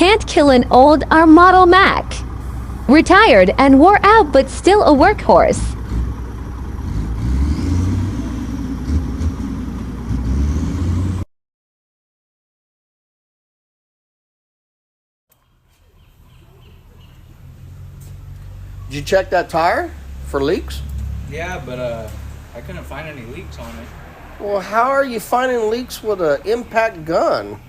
can't kill an old our model Mac. Retired and wore out but still a workhorse. Did you check that tire for leaks? Yeah, but I couldn't find any leaks on it. Well, how are you finding leaks with an impact gun?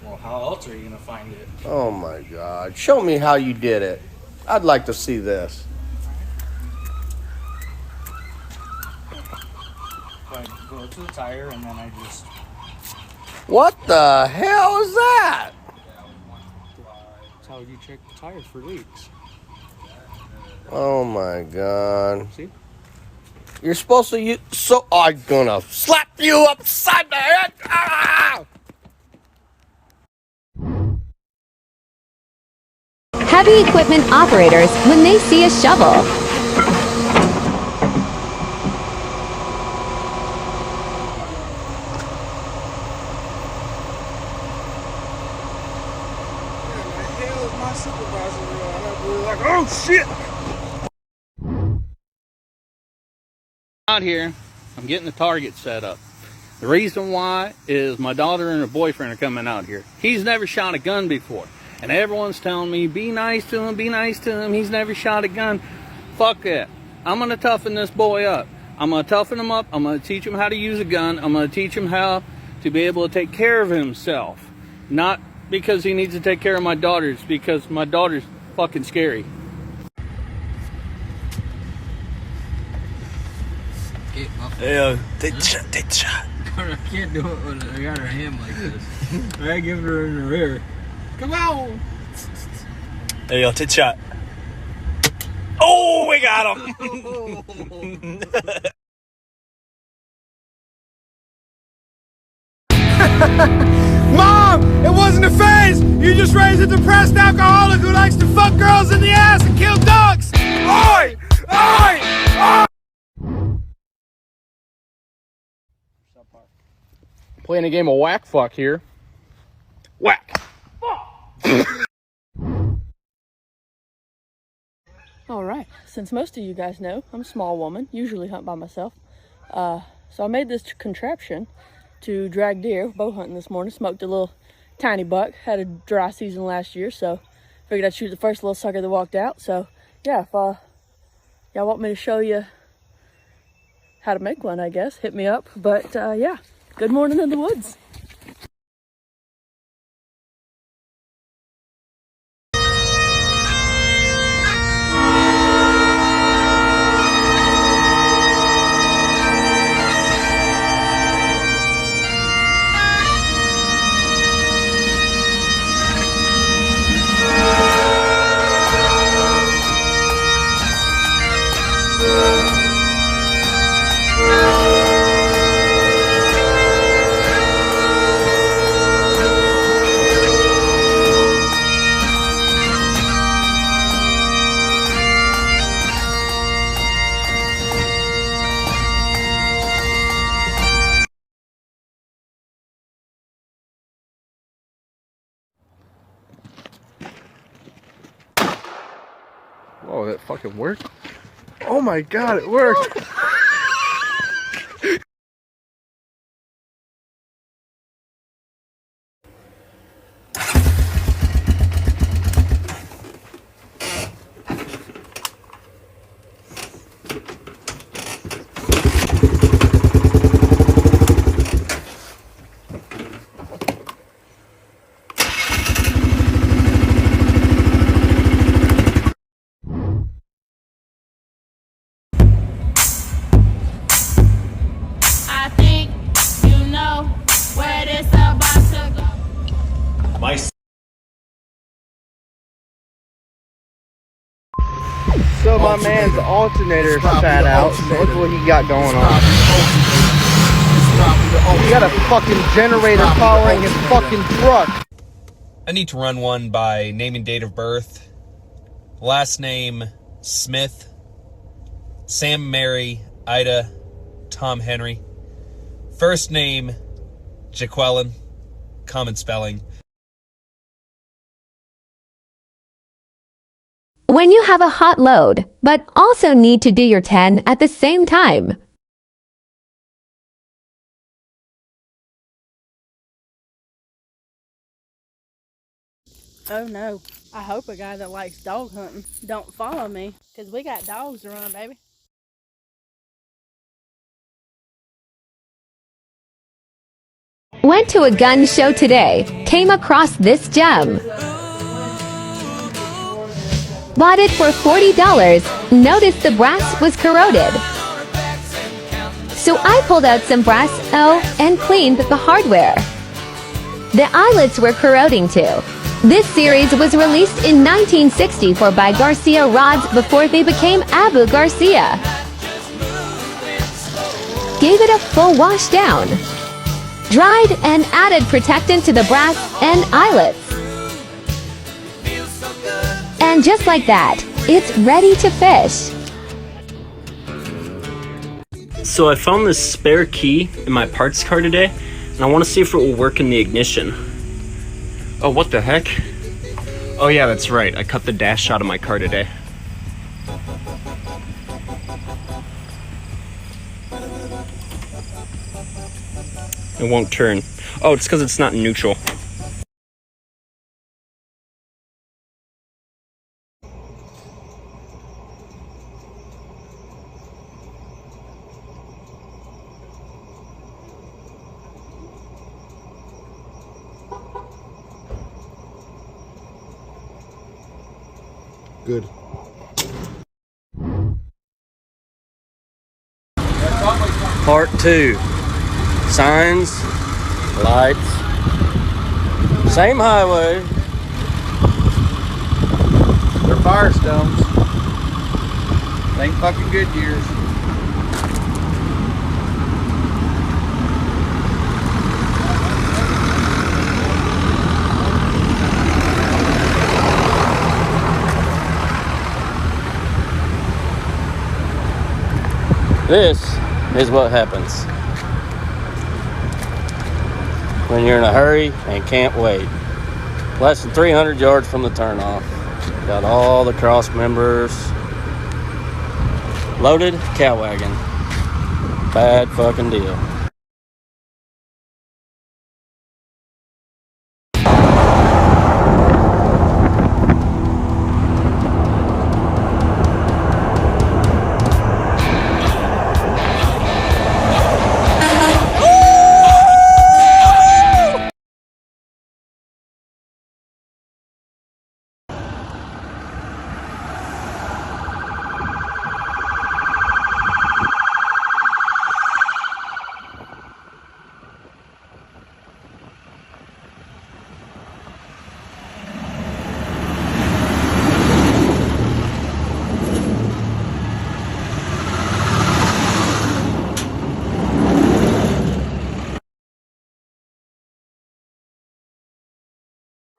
Well, how else are you gonna find it? Oh my God. Show me how you did it. I'd like to see this. I go to the tire and then I just... What the hell is that? That's how you check the tires for leaks. Oh my God. See? You're supposed to use... So I'm gonna slap you upside the head. Ah! Heavy equipment operators when they see a shovel. Oh shit! Out here, I'm getting the target set up. The reason why is my daughter and her boyfriend are coming out here. He's never shot a gun before, and everyone's telling me, be nice to him, be nice to him. He's never shot a gun. Fuck that. I'm gonna toughen this boy up. I'm gonna toughen him up. I'm gonna teach him how to use a gun. I'm gonna teach him how to be able to take care of himself. Not because he needs to take care of my daughter, it's because my daughter's fucking scary. Yeah, take shot, take shot. I can't do it when I got her hand like this. I give her in the rear. Come on! There you go, take shot. Oh, we got him! Mom, it wasn't a phase. You just raised a depressed alcoholic who likes to fuck girls in the ass and kill dogs. Oi! Oi! Oi! Playing a game of whack fuck here. Whack! Alright, since most of you guys know, I'm a small woman, usually hunt by myself. So I made this contraption to drag deer, bow hunting this morning. Smoked a little tiny buck, had a dry season last year, so figured I'd shoot the first little sucker that walked out. So yeah, if y'all want me to show you how to make one, I guess, hit me up. But yeah, good morning in the woods. Whoa, that fucking worked? Oh my God, it worked! So my man's alternator sat out, so look what he got going on. He got a fucking generator powering his fucking truck. I need to run one by name and date of birth. Last name, Smith. Sam, Mary, Ida, Tom, Henry. First name, Jaqueline. Common spelling. when you have a hot load, but also need to do your 10 at the same time. Oh no, I hope a guy that likes dog hunting don't follow me, because we got dogs to run, baby. Went to a gun show today, came across this gem. Bought it for $40, noticed the brass was corroded. So I pulled out some brass, and cleaned the hardware. The eyelets were corroding too. This series was released in 1964 by Garcia rods before they became Abu Garcia. Gave it a full wash down. Dried and added protectant to the brass and eyelets. And just like that, it's ready to fish. So I found this spare key in my parts car today, and I want to see if it will work in the ignition. Oh, what the heck? Oh yeah, that's right. I cut the dash out of my car today. It won't turn. Oh, it's because it's not in neutral. Good. Part 2. Signs, lights, same highway. They're Firestones. They ain't fucking Goodyears. This is what happens when you're in a hurry and can't wait. Less than 300 yards from the turnoff. Got all the cross members. Loaded cow wagon. Bad fucking deal.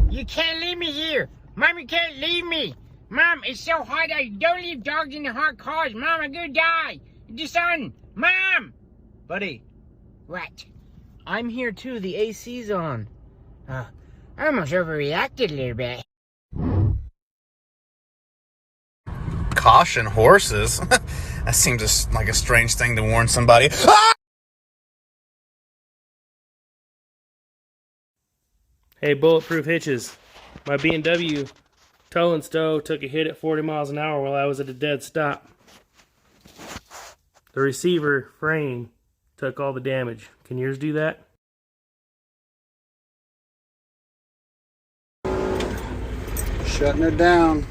You can't leave me here. Mom, you can't leave me. Mom, it's so hot out. Don't leave dogs in the hot cars. Mom, I'm gonna die. The sun. Mom! Buddy. What? I'm here too. The AC's on. I almost overreacted a little bit. Caution horses. That seems like a strange thing to warn somebody. Ah! Hey, Bulletproof Hitches. My B&W tow and stow took a hit at 40 miles an hour while I was at a dead stop. The receiver frame took all the damage. Can yours do that? Shutting it down.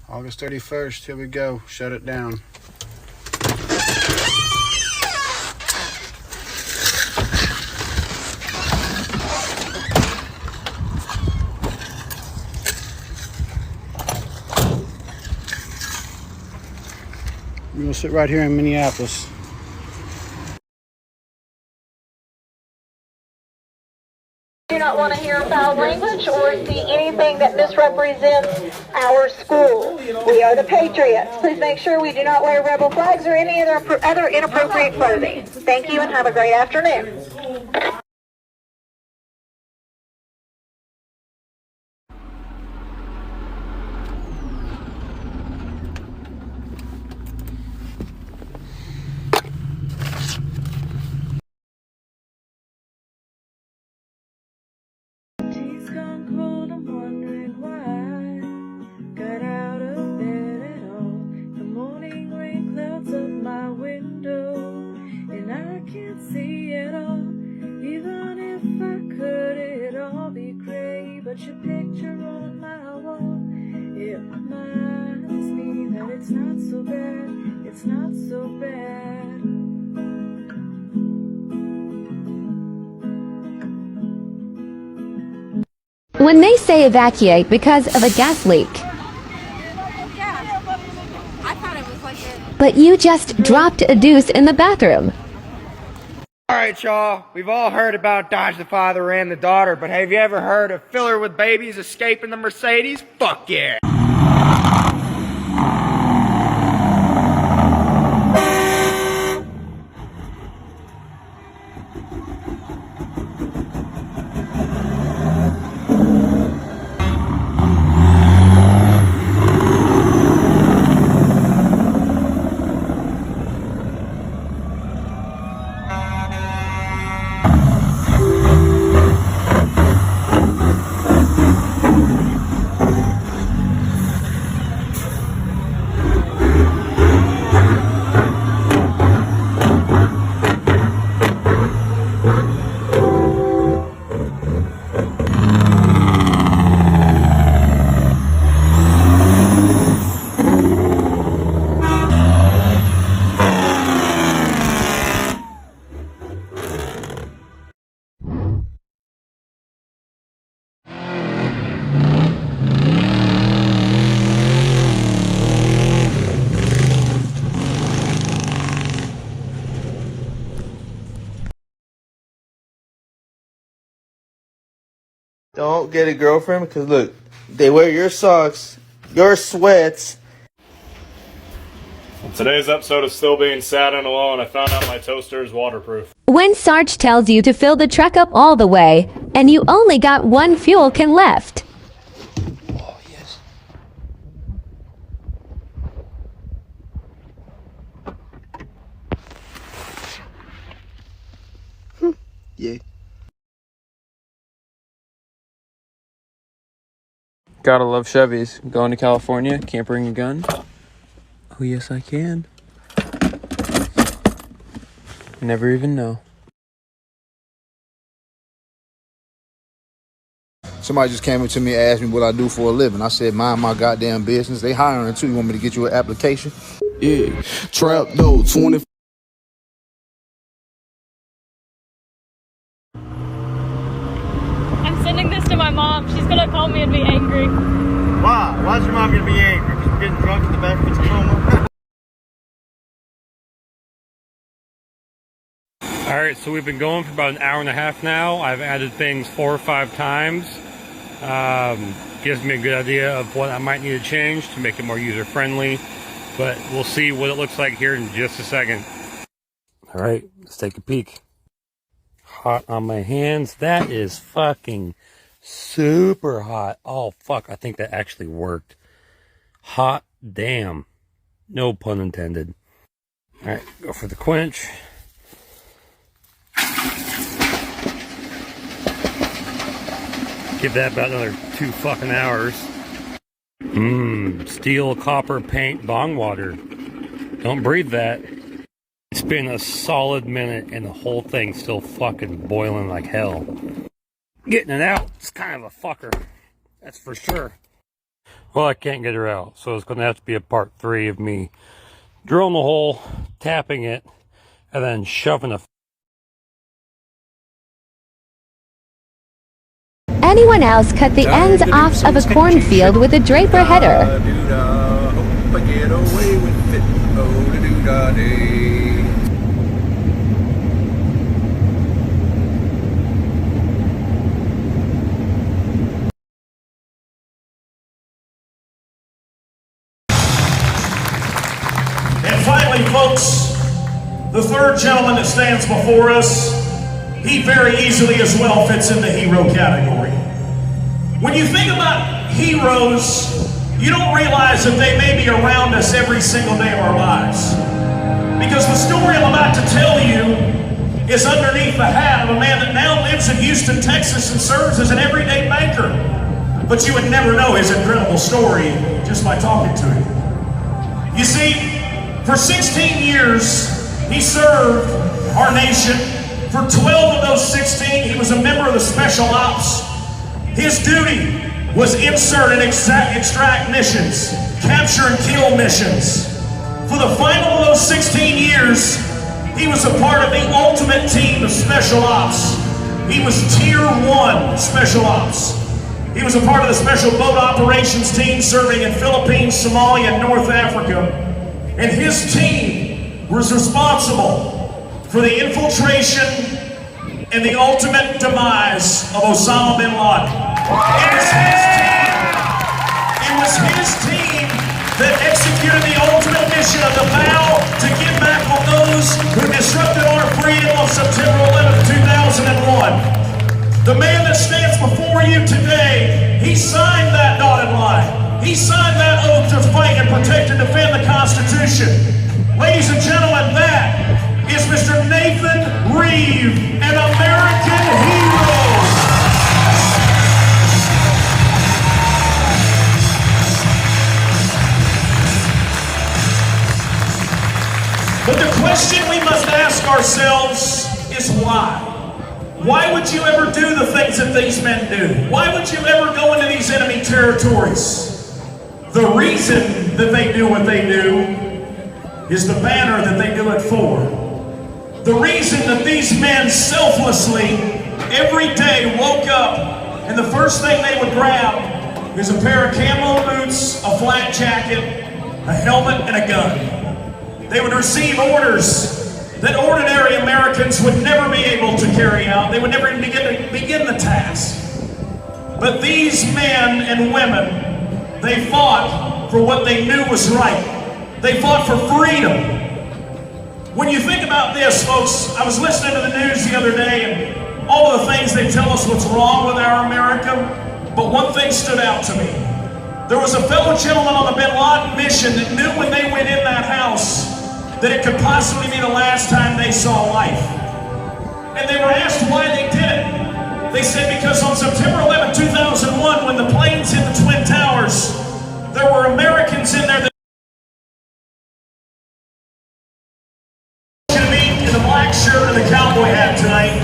August 31st, here we go. Shut it down. We're going to sit right here in Minneapolis. Do not want to hear foul language or see anything that misrepresents our school. We are the Patriots. Please make sure we do not wear rebel flags or any other inappropriate clothing. Thank you and have a great afternoon. put your picture on my wall. It reminds me that it's not so bad, it's not so bad. When they say evacuate because of a gas leak, but you just dropped a deuce in the bathroom. Alright, y'all, we've all heard about Dodge the father and the daughter, but have you ever heard of filler with babies escaping the Mercedes? Fuck yeah! Don't get a girlfriend because look, they wear your socks, your sweats. Today's episode is Still Being Sad and Alone. I found out my toaster is waterproof. When Sarge tells you to fill the truck up all the way, and you only got one fuel can left. Oh, yes. Yeah. Gotta love Chevys. Going to California, can't bring a gun. Oh, yes, I can. Never even know. Somebody just came up to me and asked me what I do for a living. I said, mind my goddamn business. They hiring too. You want me to get you an application? Yeah. Trap though, 20. I'm sending this to my mom. She's gonna call me and be angry. Why? Why's your mom gonna be angry? Because we're getting drunk in the back of the Tacoma? Alright, so we've been going for about an hour and a half now. I've added things 4 or 5 times. Gives me a good idea of what I might need to change to make it more user-friendly. But we'll see what it looks like here in just a second. Alright, let's take a peek. Hot on my hands. That is fucking super hot. Oh, fuck. I think that actually worked. Hot damn. No pun intended. Alright, go for the quench. Give that about another 2 fucking hours. Steel copper paint bong water. Don't breathe that. It's been a solid minute and the whole thing's still fucking boiling like hell. Getting it out, it's kind of a fucker. That's for sure. Well, I can't get her out, so it's going to have to be a part 3 of me drilling the hole, tapping it, and then shoving a... Anyone else cut the ends off of a cornfield with a draper header? Hope I get away with it. Oh-da-doo-da-day. And finally, folks, the third gentleman that stands before us, he very easily as well fits in the hero category. When you think about heroes, you don't realize that they may be around us every single day of our lives. Because the story I'm about to tell you is underneath the hat of a man that now lives in Houston, Texas and serves as an everyday banker. But you would never know his incredible story just by talking to him. You see, for 16 years, he served our nation. For 12 of those 16, he was a member of the Special Ops. His duty was insert and extract missions, capture and kill missions. For the final of those 16 years, he was a part of the ultimate team of special ops. He was Tier 1 Special Ops. He was a part of the Special Boat Operations team serving in Philippines, Somalia, and North Africa. And his team was responsible for the infiltration and the ultimate demise of Osama bin Laden. It was his team that executed the ultimate mission of the vow to get back on those who disrupted our freedom on September 11th, 2001. The man that stands before you today, he signed that dotted line. He signed that oath to fight and protect and defend the Constitution. Ladies and gentlemen, that is Mr. Nathan Reeve, an American hero. But the question we must ask ourselves is why? Why would you ever do the things that these men do? Why would you ever go into these enemy territories? The reason that they do what they do is the banner that they do it for. The reason that these men selflessly every day woke up and the first thing they would grab is a pair of camo boots, a flak jacket, a helmet, and a gun. They would receive orders that ordinary Americans would never be able to carry out. They would never even begin the task. But these men and women, they fought for what they knew was right. They fought for freedom. When you think about this, folks, I was listening to the news the other day and all of the things they tell us what's wrong with our America, but one thing stood out to me. There was a fellow gentleman on the Bin Laden mission that knew when they went in that house that it could possibly be the last time they saw life. And they were asked why they did it. They said because on September 11, 2001, when the planes hit the Twin Towers, there were Americans in there that you meet in the black shirt and the cowboy hat tonight.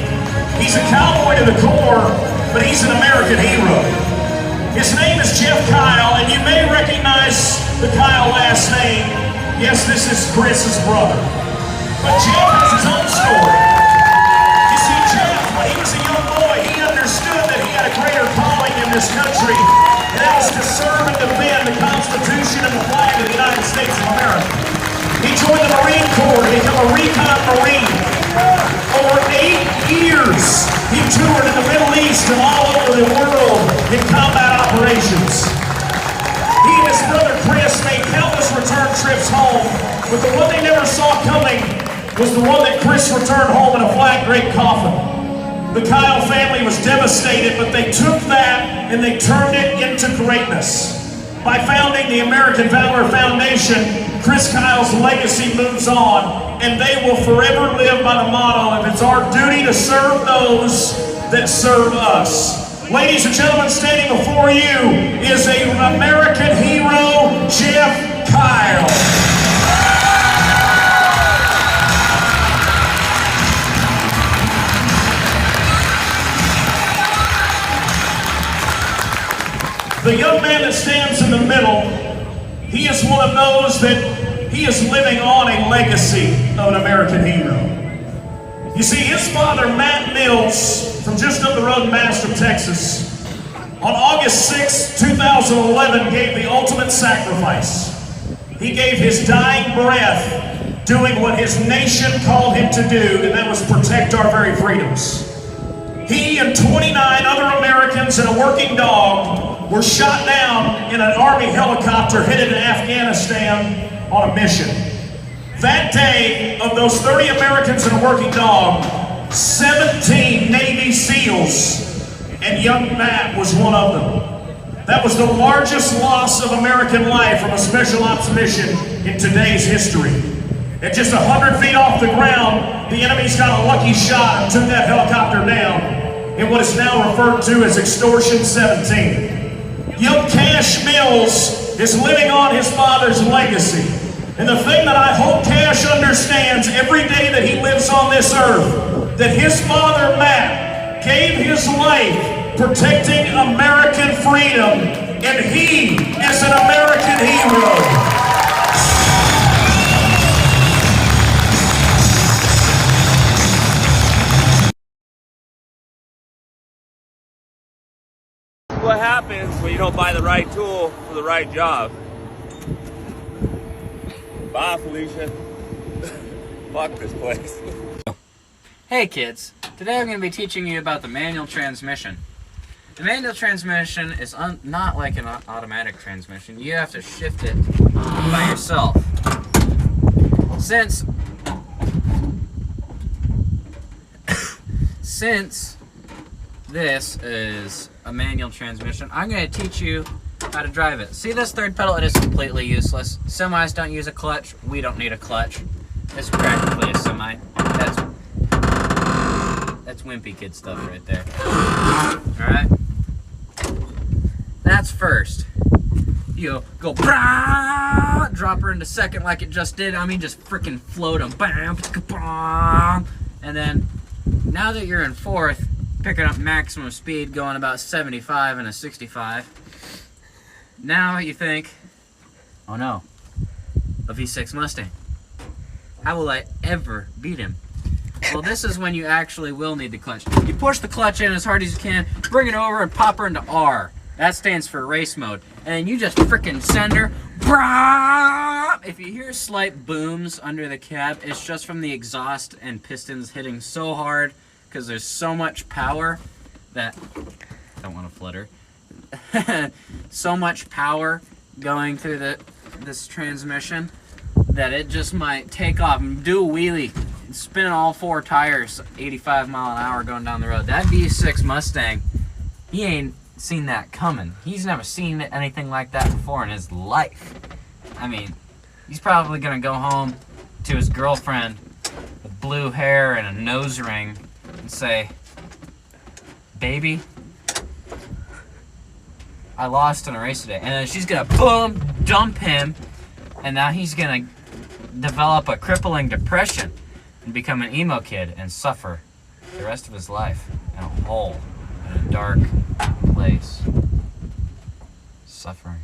He's a cowboy to the core, but he's an American hero. His name is Jeff Kyle, and you may recognize the Kyle last name. Yes, this is Chris's brother. But Jeff has his own story. You see, Jeff, when he was a young boy, he understood that he had a greater calling in this country, and that was to serve and defend the Constitution and the flag of the United States of America. He joined the Marine Corps to become a recon Marine. Over 8 years, he toured in the Middle East and all over the world in combat operations. He and his brother Chris made countless return trips home, but the one they never saw coming was the one that Chris returned home in a flat grate coffin. The Kyle family was devastated, but they took that and they turned it into greatness. By founding the American Valor Foundation, Chris Kyle's legacy moves on, and they will forever live by the motto of it's our duty to serve those that serve us. Ladies and gentlemen, standing before you is an American hero, Jeff Kyle. The young man that stands in the middle, he is one of those that he is living on a legacy of an American hero. You see, his father, Matt Mills, from just up the road in Master, Texas, on August 6, 2011, gave the ultimate sacrifice. He gave his dying breath doing what his nation called him to do, and that was protect our very freedoms. He and 29 other Americans and a working dog were shot down in an Army helicopter headed to Afghanistan on a mission. That day, of those 30 Americans and a working dog, 17 Navy SEALs, and young Matt was one of them. That was the largest loss of American life from a special ops mission in today's history. At just 100 feet off the ground, the enemy's got a lucky shot and took that helicopter down in what is now referred to as Extortion 17. Young Cash Mills is living on his father's legacy. And the thing that I hope Cash understands every day that he lives on this earth, that his father, Matt, gave his life protecting American freedom, and he is an American hero. What happens when you don't buy the right tool for the right job? Bye, Felicia. Fuck this place. Hey kids, today I'm going to be teaching you about the manual transmission. The manual transmission is not like an automatic transmission. You have to shift it by yourself. Since this is a manual transmission, I'm going to teach you how to drive it. See this third pedal? It is completely useless. Semis don't use a clutch. We don't need a clutch. It's practically a semi. That's wimpy kid stuff right there. Alright? That's first. You go, drop her into second like it just did. I mean, just freaking float them. And then, now that you're in fourth, picking up maximum speed, going about 75 and a 65. Now you think, oh no, a V6 Mustang. How will I ever beat him? Well, this is when you actually will need the clutch. You push the clutch in as hard as you can, bring it over and pop her into R. That stands for race mode. And you just freaking send her. If you hear slight booms under the cab, it's just from the exhaust and pistons hitting so hard because there's so much power that, I don't want to flutter, so much power going through this transmission that it just might take off and do a wheelie, spinning all four tires 85 mile an hour going down the road. That V6 Mustang, he ain't seen that coming. He's never seen anything like that before in his life. I mean, he's probably gonna go home to his girlfriend with blue hair and a nose ring and say, baby, I lost in a race today. And then she's gonna boom, dump him, and now he's gonna develop a crippling depression and become an emo kid and suffer the rest of his life in a hole, in a dark place, suffering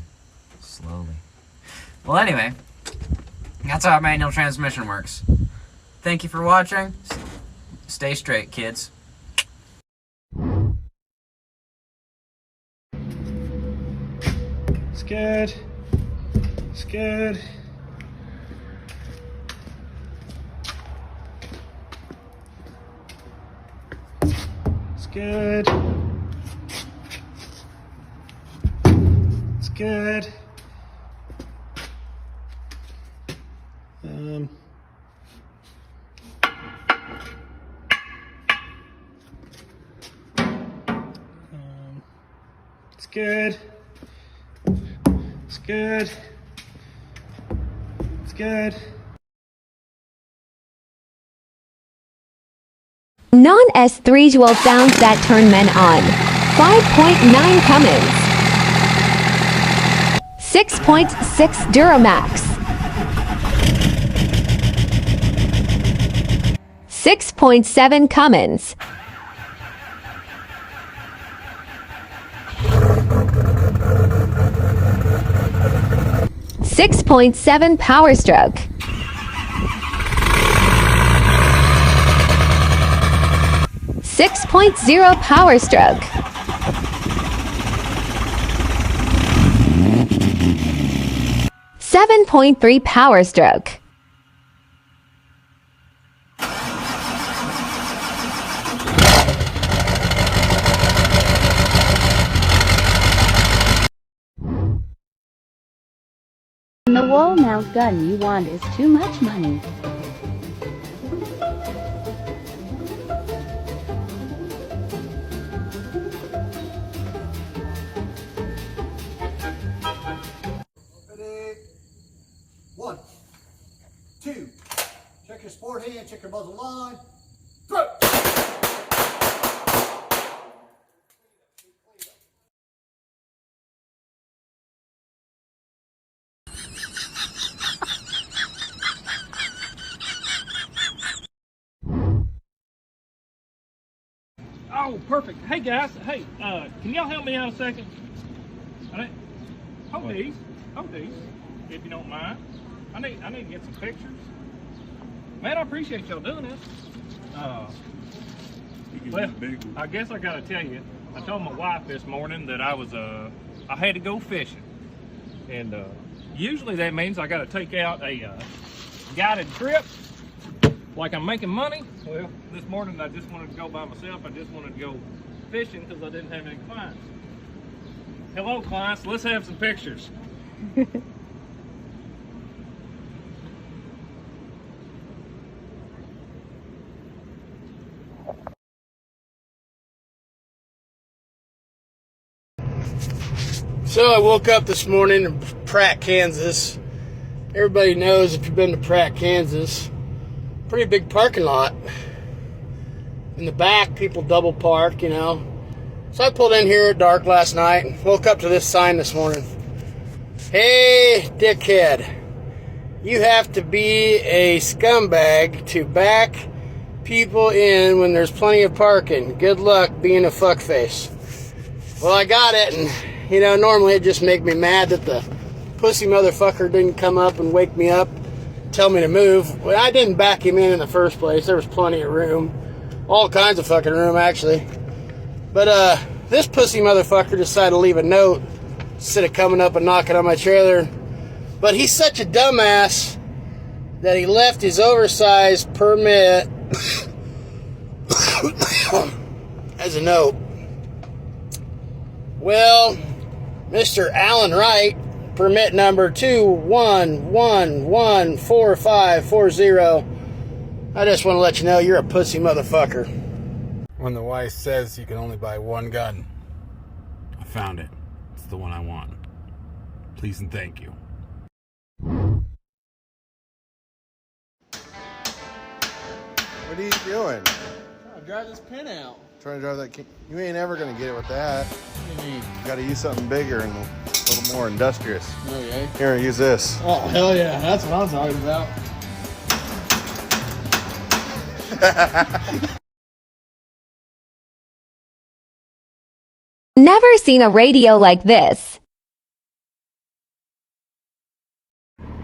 slowly. Well, anyway, that's how a manual transmission works. Thank you for watching. Stay straight, kids. It's good. It's good. It's good. It's good. It's good. It's good. It's good. Non-S3s will sounds that turn men on. 5.9 Cummins. 6.6 Duramax. 6.7 Cummins. 6.7 Power Stroke. 6.0 Power Stroke. 7.3 Power Stroke. The wall mount gun you want is too much money. Ready? 1, 2. Check your sport hand, check your muzzle line. Throw! Oh! perfect. Hey guys, hey, can y'all help me out a second? Hold these, if you don't mind. I need to get some pictures. Man, I appreciate y'all doing this. Well, I guess I gotta tell you, I told my wife this morning that I had to go fishing. And usually that means I gotta take out a guided trip, like I'm making money. Well, this morning I just wanted to go by myself. I just wanted to go fishing because I didn't have any clients. Hello clients, let's have some pictures. So I woke up this morning in Pratt, Kansas. Everybody knows if you've been to Pratt, Kansas, pretty big parking lot. In the back, people double park, you know. So I pulled in here at dark last night and woke up to this sign this morning. Hey, dickhead, you have to be a scumbag to back people in when there's plenty of parking. Good luck being a fuckface. Well, I got it, and you know, normally it'd just make me mad that the pussy motherfucker didn't come up and wake me up, tell me to move. Well, I didn't back him in the first place. There was plenty of room. All kinds of fucking room, actually. But, this pussy motherfucker decided to leave a note instead of coming up and knocking on my trailer. But he's such a dumbass that he left his oversized permit as a note. Well, Mr. Allen Wright, permit number 21114540. I just want to let you know you're a pussy motherfucker. When the wife says you can only buy one gun, I found it. It's the one I want. Please and thank you. What are you doing? I'll drive this pin out. Trying to drive that. You ain't ever gonna get it with that. What do you mean? You gotta use something bigger and a little more industrious. Okay. Here, use this. Oh, hell yeah. That's what I'm talking about. Never seen a radio like this.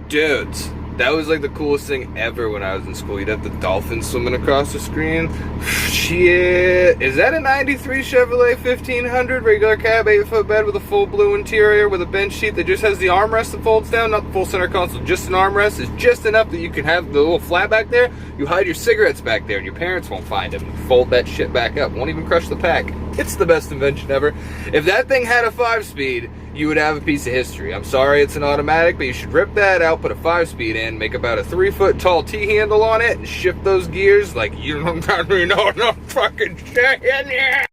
Dudes, that was like the coolest thing ever when I was in school. You'd have the dolphins swimming across the screen. Shit. Is that a 93 Chevrolet 1500 regular cab 8-foot bed with a full blue interior with a bench seat that just has the armrest that folds down? Not the full center console, just an armrest. It's just enough that you can have the little flat back there. You hide your cigarettes back there and your parents won't find them. Fold that shit back up. Won't even crush the pack. It's the best invention ever. If that thing had a 5-speed, you would have a piece of history. I'm sorry it's an automatic, but you should rip that out, put a 5-speed in, make about a 3-foot tall T-handle on it, and shift those gears like you don't know no fucking shit in here.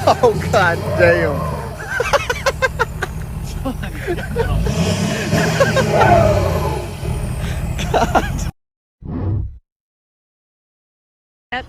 Oh, god damn. God. Yep.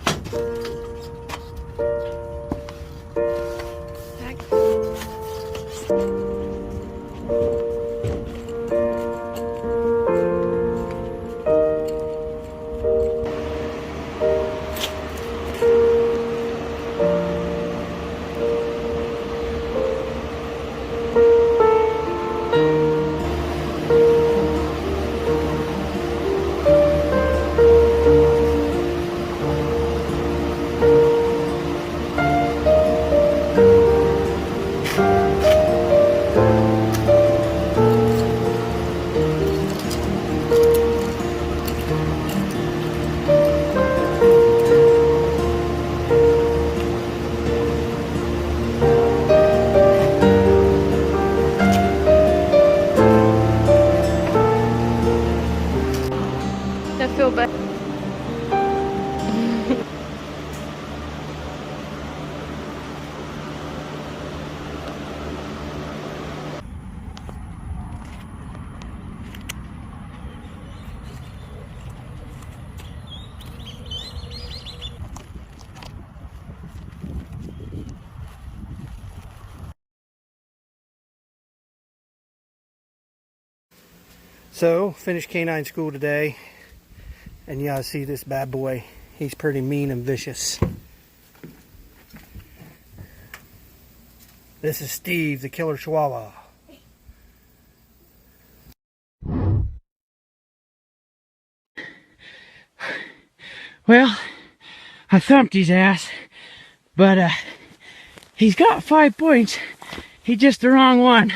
I feel bad. So, finished canine school today, and you gotta see this bad boy. He's pretty mean and vicious. This is Steve, the killer chihuahua. Well, I thumped his ass, but he's got 5 points. He's just the wrong one.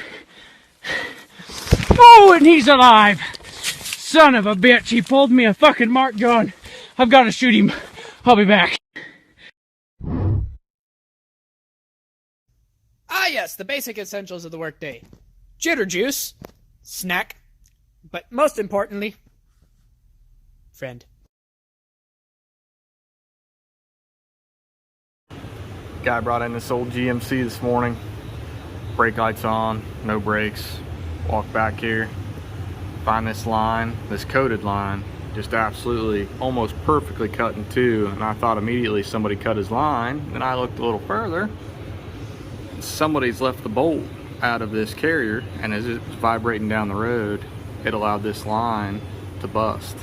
Oh, and he's alive! Son of a bitch, he pulled me a fucking mark gun. I've got to shoot him. I'll be back. Ah yes, the basic essentials of the workday. Jitter juice, snack, but most importantly, friend. Guy brought in this old GMC this morning. Brake lights on, no brakes. Walk back here, find this line, this coated line, just absolutely almost perfectly cut in two, and I thought immediately somebody cut his line. Then I looked a little further, somebody's left the bolt out of this carrier, and as it's vibrating down the road, it allowed this line to bust.